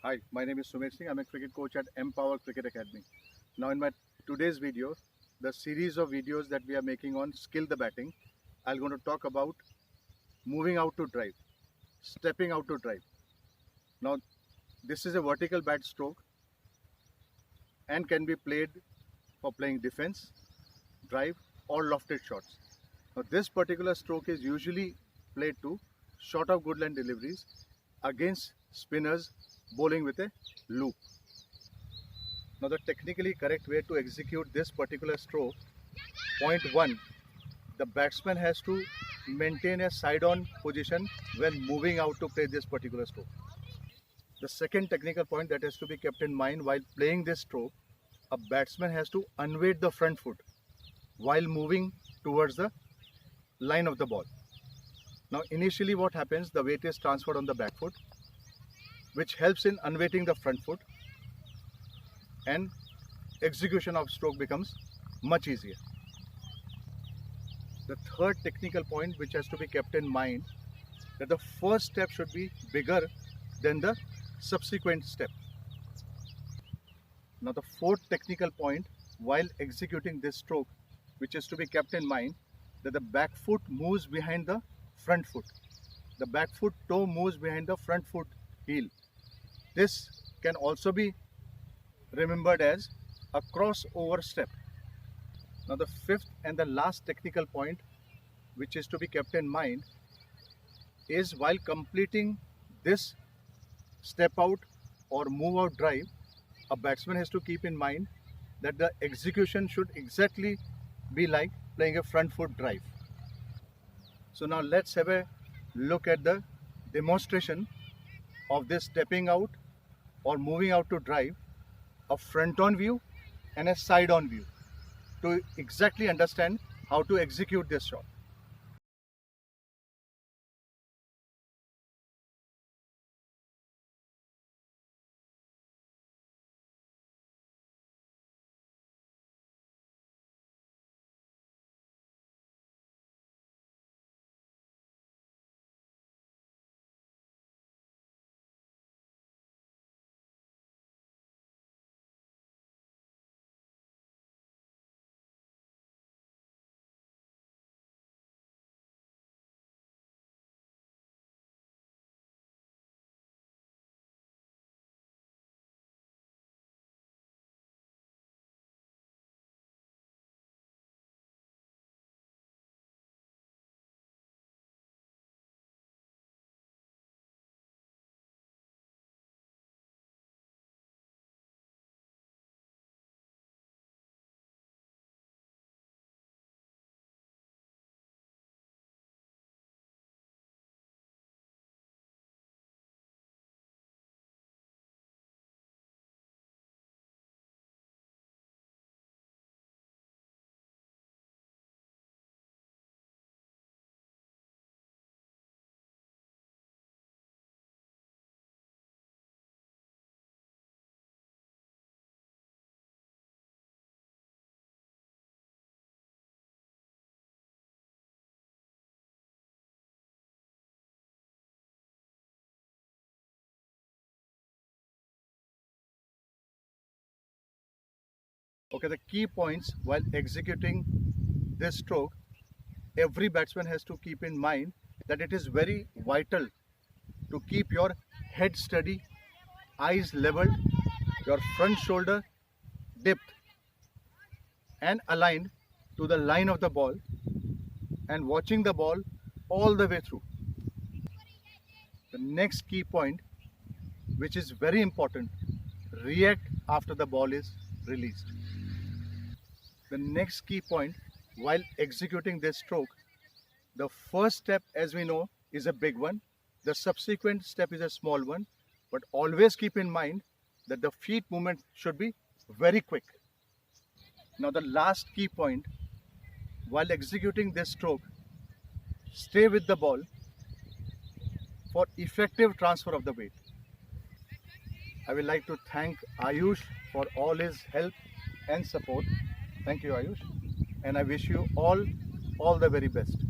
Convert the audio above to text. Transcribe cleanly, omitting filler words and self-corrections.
Hi, my name is Sumer Singh. I'm a cricket coach at Empower Cricket Academy. Now, in my today's video, the series of videos that we are making on skill the batting, I'm going to talk about moving out to drive, stepping out to drive. Now, this is a vertical bat stroke and can be played for playing defense, drive, or lofted shots. Now, this particular stroke is usually played to short of good line deliveries against spinners bowling with a loop. Now, the technically correct way to execute this particular stroke, point 1, the batsman has to maintain a side-on position when moving out to play this particular stroke. The second technical point that has to be kept in mind while playing this stroke, a batsman has to unweight the front foot while moving towards the line of the ball. Now, initially what happens, the weight is transferred on the back foot, which helps in unweighting the front foot, and execution of stroke becomes much easier. The third technical point which has to be kept in mind, that the first step should be bigger than the subsequent step. Now, the fourth technical point while executing this stroke, which is to be kept in mind, that the back foot moves behind the front foot. The back foot toe moves behind the front foot heel. This can also be remembered as a crossover step. Now, the fifth and the last technical point which is to be kept in mind is while completing this step out or move out drive, a batsman has to keep in mind that the execution should exactly be like playing a front foot drive. So now let's have a look at the demonstration of this stepping out or moving out to drive, a front on view and a side on view, to exactly understand how to execute this shot. Okay, the key points while executing this stroke, every batsman has to keep in mind that it is very vital to keep your head steady, eyes leveled, your front shoulder dipped and aligned to the line of the ball, and watching the ball all the way through. The next key point, which is very important, react after the ball is released. The next key point while executing this stroke, the first step, as we know, is a big one. The subsequent step is a small one, but always keep in mind that the feet movement should be very quick. Now, the last key point while executing this stroke, stay with the ball for effective transfer of the weight. I would like to thank Ayush for all his help and support. Thank you, Ayush, and I wish you all the very best.